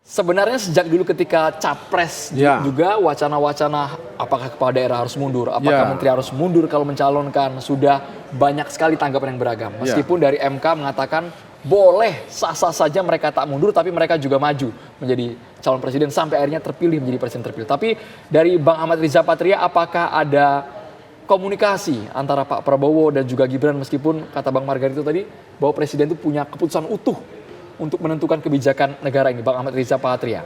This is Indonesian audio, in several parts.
Sebenarnya sejak dulu ketika capres juga wacana-wacana apakah kepala daerah harus mundur, apakah menteri harus mundur kalau mencalonkan, sudah banyak sekali tanggapan yang beragam. Meskipun dari MK mengatakan boleh sah-sah saja mereka tak mundur, tapi mereka juga maju menjadi calon presiden sampai akhirnya terpilih menjadi presiden terpilih. Tapi dari Bang Ahmad Riza Patria, apakah ada komunikasi antara Pak Prabowo dan juga Gibran, meskipun kata Bang Margarito tadi bahwa presiden itu punya keputusan utuh untuk menentukan kebijakan negara ini, Bang Ahmad Riza Patria?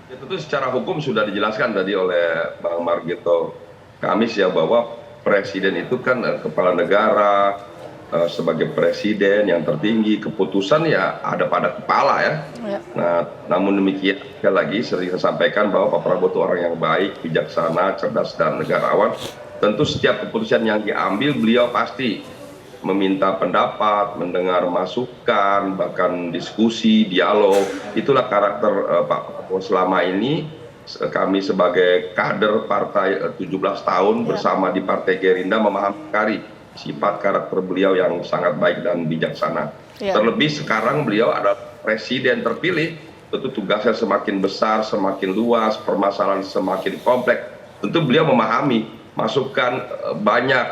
Ya, tentu secara hukum sudah dijelaskan tadi oleh Bang Margito Kamis ya, bahwa presiden itu kan kepala negara, sebagai presiden yang tertinggi, keputusan ya ada pada kepala ya. Nah, namun demikian sekali lagi sering saya sampaikan bahwa Pak Prabowo itu orang yang baik, bijaksana, cerdas dan negarawan. Tentu setiap keputusan yang diambil beliau pasti meminta pendapat, mendengar masukan, bahkan diskusi, dialog. Itulah karakter Pak Prabowo selama ini. Kami sebagai kader partai 17 tahun bersama di Partai Gerindra memahami sekali sifat karakter beliau yang sangat baik dan bijaksana. Terlebih sekarang beliau adalah presiden terpilih, tentu tugasnya semakin besar, semakin luas, permasalahan semakin kompleks. Tentu beliau memahami masukan banyak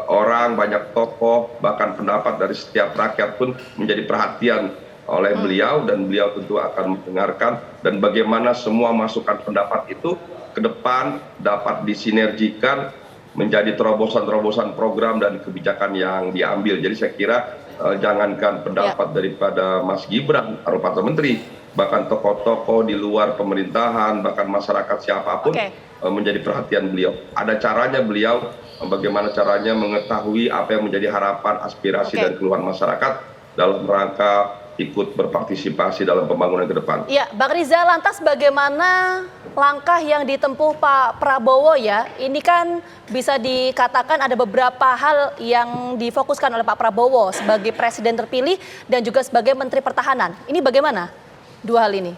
orang, banyak tokoh, bahkan pendapat dari setiap rakyat pun menjadi perhatian oleh beliau, dan beliau tentu akan mendengarkan, dan bagaimana semua masukan pendapat itu ke depan dapat disinergikan menjadi terobosan-terobosan program dan kebijakan yang diambil. Jadi saya kira jangankan pendapat daripada Mas Gibran atau Pak Menteri, bahkan tokoh-tokoh di luar pemerintahan, bahkan masyarakat siapapun menjadi perhatian beliau. Ada caranya beliau, bagaimana caranya mengetahui apa yang menjadi harapan, aspirasi dan keluhan masyarakat dalam rangka ikut berpartisipasi dalam pembangunan ke depan. Ya, Bang Riza, lantas bagaimana langkah yang ditempuh Pak Prabowo ya? Ini kan bisa dikatakan ada beberapa hal yang difokuskan oleh Pak Prabowo sebagai presiden terpilih dan juga sebagai Menteri Pertahanan. Ini bagaimana dua hal ini?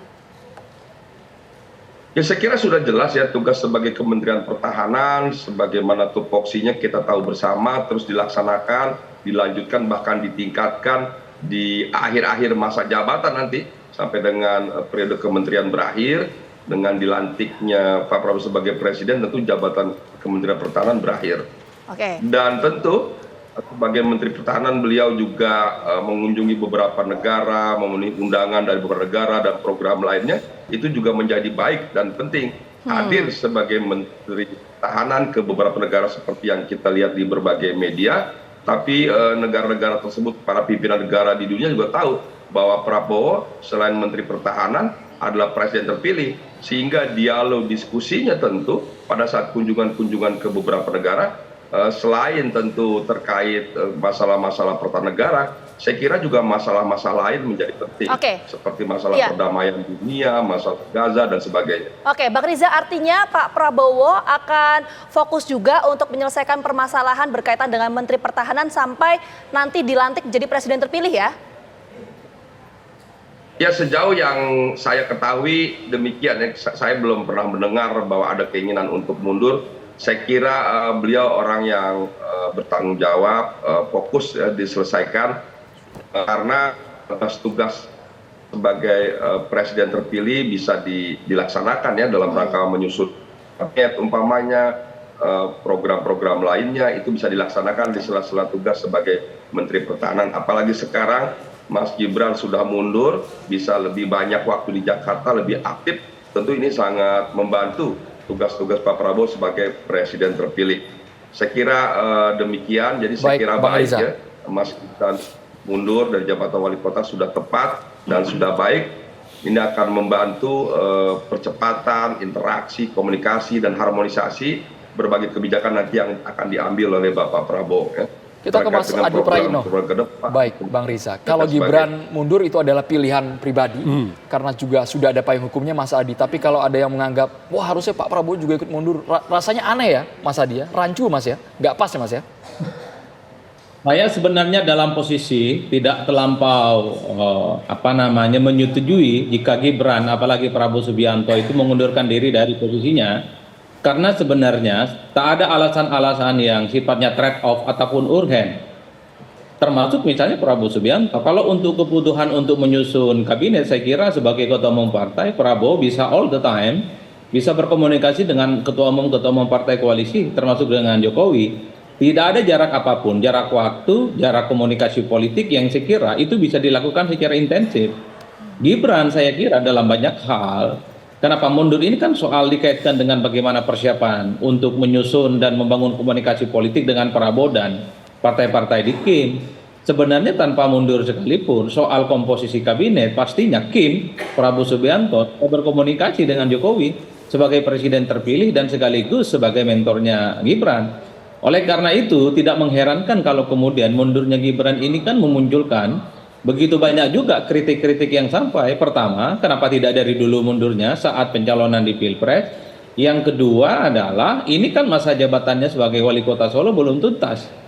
Ya, saya kira sudah jelas ya, tugas sebagai Kementerian Pertahanan, sebagaimana tupoksinya kita tahu bersama, terus dilaksanakan, dilanjutkan, bahkan ditingkatkan di akhir-akhir masa jabatan nanti, sampai dengan periode kementerian berakhir, dengan dilantiknya Pak Prabowo sebagai presiden, tentu jabatan Kementerian Pertahanan berakhir. Dan tentu sebagai Menteri Pertahanan beliau juga mengunjungi beberapa negara, memenuhi undangan dari beberapa negara dan program lainnya. Itu juga menjadi baik dan penting. Hadir sebagai Menteri Pertahanan ke beberapa negara seperti yang kita lihat di berbagai media. Tapi negara-negara tersebut, para pimpinan negara di dunia juga tahu bahwa Prabowo selain Menteri Pertahanan adalah presiden terpilih. Sehingga dialog diskusinya tentu pada saat kunjungan-kunjungan ke beberapa negara, selain tentu terkait masalah-masalah pertahanan negara, saya kira juga masalah-masalah lain menjadi penting, seperti masalah perdamaian dunia, masalah Gaza dan sebagainya. Oke, Bang Riza, artinya Pak Prabowo akan fokus juga untuk menyelesaikan permasalahan berkaitan dengan Menteri Pertahanan sampai nanti dilantik jadi presiden terpilih ya? Ya, sejauh yang saya ketahui demikian ya. Saya belum pernah mendengar bahwa ada keinginan untuk mundur. Saya kira beliau orang yang bertanggung jawab, fokus ya, diselesaikan, karena tugas sebagai presiden terpilih bisa dilaksanakan ya dalam rangka menyusun paket umpamanya, program-program lainnya itu bisa dilaksanakan di sela-sela tugas sebagai Menteri Pertahanan. Apalagi sekarang Mas Gibran sudah mundur, bisa lebih banyak waktu di Jakarta, lebih aktif, tentu ini sangat membantu tugas-tugas Pak Prabowo sebagai presiden terpilih. Saya kira demikian, jadi saya kira baik ya, Mas Gibran mundur dari jabatan wali kota sudah tepat dan sudah baik. Ini akan membantu percepatan interaksi, komunikasi dan harmonisasi berbagai kebijakan nanti yang akan diambil oleh Bapak Prabowo ya. Kita ke Mas Adi Praitno. Baik, Bang Riza. Kalau Gibran mundur itu adalah pilihan pribadi, karena juga sudah ada payung hukumnya, Mas Adi. Tapi kalau ada yang menganggap, wah harusnya Pak Prabowo juga ikut mundur, rasanya aneh ya, Mas Adi ya? Rancu Mas ya? Nggak pas ya Mas ya? Saya sebenarnya dalam posisi tidak terlampau menyetujui jika Gibran, apalagi Prabowo Subianto itu mengundurkan diri dari posisinya. Karena sebenarnya tak ada alasan-alasan yang sifatnya trade off ataupun urgen. termasuk misalnya Prabowo Subianto. Kalau untuk kebutuhan untuk menyusun kabinet, saya kira sebagai ketua umum partai, Prabowo bisa all the time, bisa berkomunikasi dengan ketua umum partai koalisi, termasuk dengan Jokowi. Tidak ada jarak apapun, jarak waktu, jarak komunikasi politik yang saya kira itu bisa dilakukan secara intensif. Gibran saya kira dalam banyak hal, kenapa mundur ini kan soal dikaitkan dengan bagaimana persiapan untuk menyusun dan membangun komunikasi politik dengan Prabowo dan partai-partai di Kim. Sebenarnya tanpa mundur sekalipun soal komposisi kabinet, pastinya Kim, Prabowo Subianto berkomunikasi dengan Jokowi sebagai presiden terpilih dan sekaligus sebagai mentornya Gibran. Oleh karena itu tidak mengherankan kalau kemudian mundurnya Gibran ini kan memunculkan begitu banyak juga kritik-kritik yang sampai. Pertama, kenapa tidak dari dulu mundurnya saat pencalonan di Pilpres? Yang kedua adalah ini kan masa jabatannya sebagai wali kota Solo belum tuntas.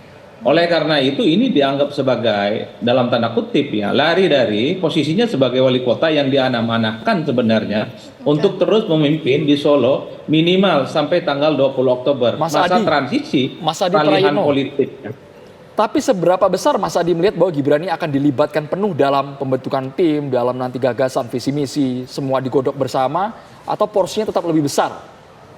Oleh karena itu ini dianggap sebagai dalam tanda kutip ya lari dari posisinya sebagai wali kota yang diamanahkan sebenarnya untuk terus memimpin di Solo minimal sampai tanggal 20 Oktober masa transisi peralihan politik. Tapi seberapa besar Mas Adi melihat bahwa Gibran ini akan dilibatkan penuh dalam pembentukan tim, dalam nanti gagasan, visi misi, semua digodok bersama, atau porsinya tetap lebih besar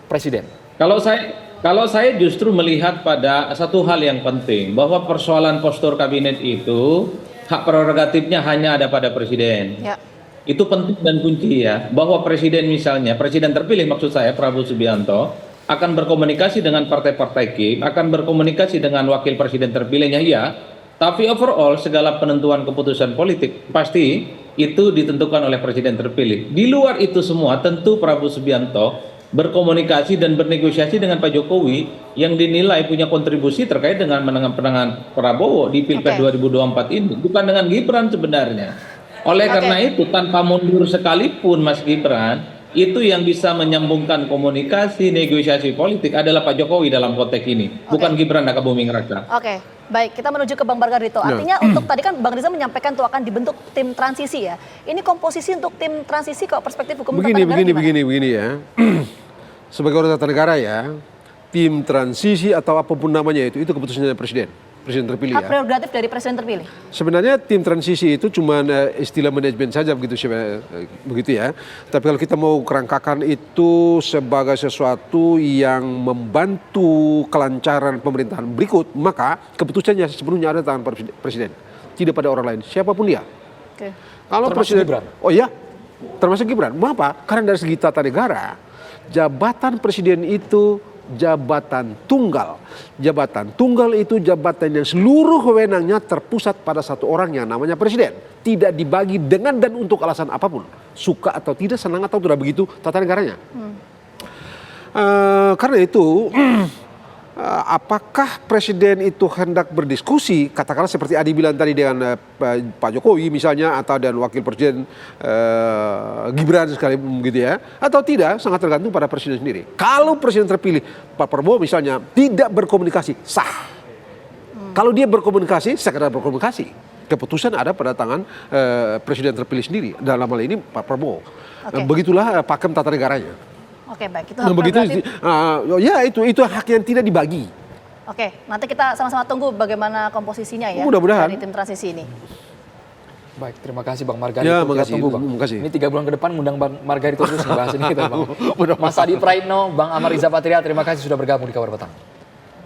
Presiden? Kalau saya justru melihat pada satu hal yang penting, bahwa persoalan postur kabinet itu hak prerogatifnya hanya ada pada Presiden. Ya. Itu penting dan kunci ya, bahwa Presiden misalnya, Presiden terpilih maksud saya Prabowo Subianto, akan berkomunikasi dengan partai-partai Kim, akan berkomunikasi dengan wakil Presiden terpilihnya ya, tapi overall segala penentuan keputusan politik pasti itu ditentukan oleh Presiden terpilih. Di luar itu semua tentu Prabowo Subianto berkomunikasi dan bernegosiasi dengan Pak Jokowi yang dinilai punya kontribusi terkait dengan menangan Prabowo di Pilpres 2024 ini, bukan dengan Gibran sebenarnya. Oleh karena itu tanpa mundur sekalipun Mas Gibran, itu yang bisa menyambungkan komunikasi, negosiasi politik adalah Pak Jokowi dalam konteks ini, bukan Gibran Raka Buming Raka. Oke, baik, kita menuju ke Bang Margarito. Artinya untuk tadi kan Bang Riza menyampaikan itu akan dibentuk tim transisi ya. Ini komposisi untuk tim transisi kok perspektif hukum begini ya. Sebagai orang tata negara ya, tim transisi atau apapun namanya itu keputusannya presiden terpilih. Hak prerogatif dari presiden terpilih. Sebenarnya tim transisi itu cuma istilah manajemen saja begitu ya. Tapi kalau kita mau kerangkakan itu sebagai sesuatu yang membantu kelancaran pemerintahan berikut, maka keputusannya sepenuhnya ada di tangan presiden, tidak pada orang lain, siapapun dia. Oke. Kalau presiden, Gibran. Oh ya, termasuk Gibran. Mengapa? Karena dari segi tata negara, jabatan presiden itu jabatan tunggal. Jabatan tunggal itu jabatan yang seluruh wewenangnya terpusat pada satu orang yang namanya presiden. Tidak dibagi dengan dan untuk alasan apapun. Suka atau tidak, senang atau tidak, begitu tata negaranya. Karena itu, apakah presiden itu hendak berdiskusi, katakanlah seperti Adi bilang tadi dengan Pak Jokowi misalnya, atau dan wakil presiden Gibran sekali begitu ya, atau tidak, sangat tergantung pada presiden sendiri. Kalau presiden terpilih Pak Prabowo misalnya tidak berkomunikasi, sah. Kalau dia berkomunikasi, sekedar berkomunikasi, keputusan ada pada tangan presiden terpilih sendiri, dalam hal ini Pak Prabowo. Begitulah pakem tata negaranya. Oke, baik, itu hak prerogatif. Ya itu hak yang tidak dibagi. Oke, nanti kita sama-sama tunggu bagaimana komposisinya ya. Mudah-mudahan. Dari tim transisi ini. Baik, terima kasih Bang Margarito. Ya, kita tunggu Bang. Ini 3 bulan ke depan undang Bang Margarito terus membahas ini kita Bang. Mas Adi Praitno, Bang Amar Riza Patria, terima kasih sudah bergabung di Kabar Petang.